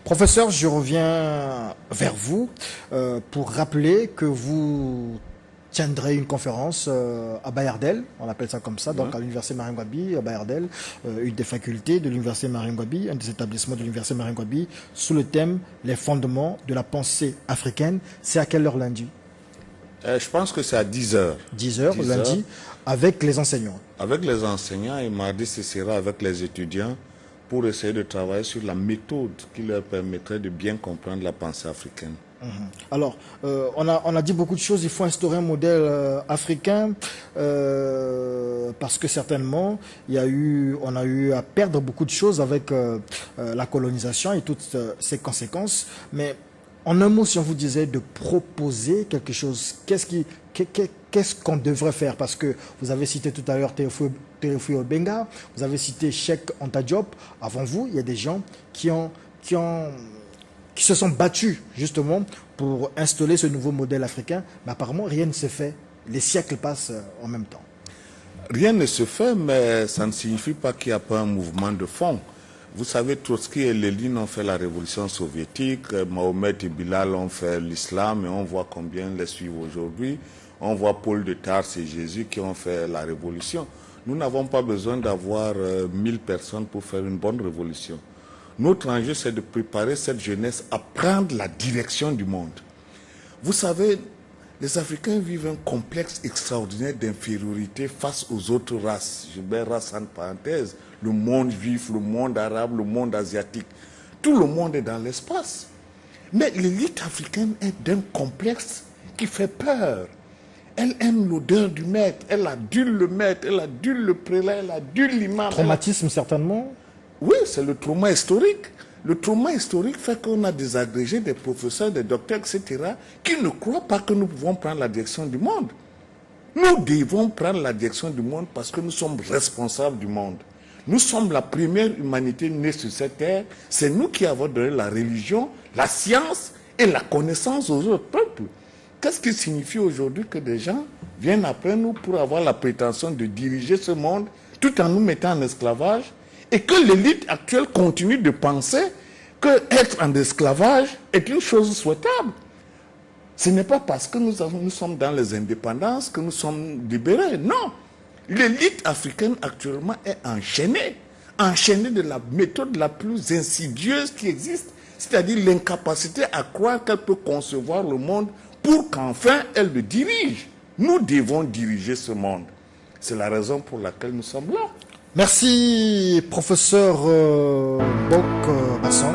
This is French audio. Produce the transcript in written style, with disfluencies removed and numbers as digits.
Professeur, je reviens vers vous pour rappeler que vous tiendrez une conférence à Bayardel, on appelle ça comme ça, donc à l'Université Maringouabi, à Bayardel, une des facultés de l'Université Maringouabi, un des établissements de l'Université Maringouabi, sous le thème « Les fondements de la pensée africaine ». C'est à quelle heure lundi? Je pense que c'est à 10 heures. 10 heures lundi, avec les enseignants. Avec les enseignants, et mardi, ce sera avec les étudiants pour essayer de travailler sur la méthode qui leur permettrait de bien comprendre la pensée africaine. Alors, on a dit beaucoup de choses. Il faut instaurer un modèle africain parce que certainement, on a eu à perdre beaucoup de choses avec la colonisation et toutes ses conséquences. Mais en un mot, si on vous disait de proposer quelque chose, qu'est-ce qu'on devrait faire? Parce que vous avez cité tout à l'heure Théophile Obenga, vous avez cité Cheikh Anta Diop. Avant vous, il y a des gens qui se sont battus justement pour installer ce nouveau modèle africain. Mais apparemment, rien ne se fait. Les siècles passent en même temps. Rien ne se fait, mais ça ne signifie pas qu'il n'y a pas un mouvement de fond. Vous savez, Trotsky et Lénine ont fait la révolution soviétique, Mahomet et Bilal ont fait l'islam, et on voit combien les suivent aujourd'hui. On voit Paul de Tarse et Jésus qui ont fait la révolution. Nous n'avons pas besoin d'avoir 1000 personnes pour faire une bonne révolution. Notre enjeu, c'est de préparer cette jeunesse à prendre la direction du monde. Vous savez, les Africains vivent un complexe extraordinaire d'infériorité face aux autres races. Je mets race en parenthèse, le monde juif, le monde arabe, le monde asiatique. Tout le monde est dans l'espace. Mais l'élite africaine est d'un complexe qui fait peur. Elle aime l'odeur du maître, elle adule le maître, elle adule le prélat, elle adule l'imam. Traumatisme certainement. Oui, c'est le trauma historique. Le trauma historique fait qu'on a des agrégés, des professeurs, des docteurs, etc., qui ne croient pas que nous pouvons prendre la direction du monde. Nous devons prendre la direction du monde parce que nous sommes responsables du monde. Nous sommes la première humanité née sur cette terre. C'est nous qui avons donné la religion, la science et la connaissance aux autres peuples. Qu'est-ce qui signifie aujourd'hui que des gens viennent après nous pour avoir la prétention de diriger ce monde tout en nous mettant en esclavage? Et que l'élite actuelle continue de penser qu'être en esclavage est une chose souhaitable. Ce n'est pas parce que nous sommes dans les indépendances que nous sommes libérés. Non. L'élite africaine actuellement est enchaînée de la méthode la plus insidieuse qui existe, c'est-à-dire l'incapacité à croire qu'elle peut concevoir le monde pour qu'enfin elle le dirige. Nous devons diriger ce monde. C'est la raison pour laquelle nous sommes là. Merci, professeur Bok Basson.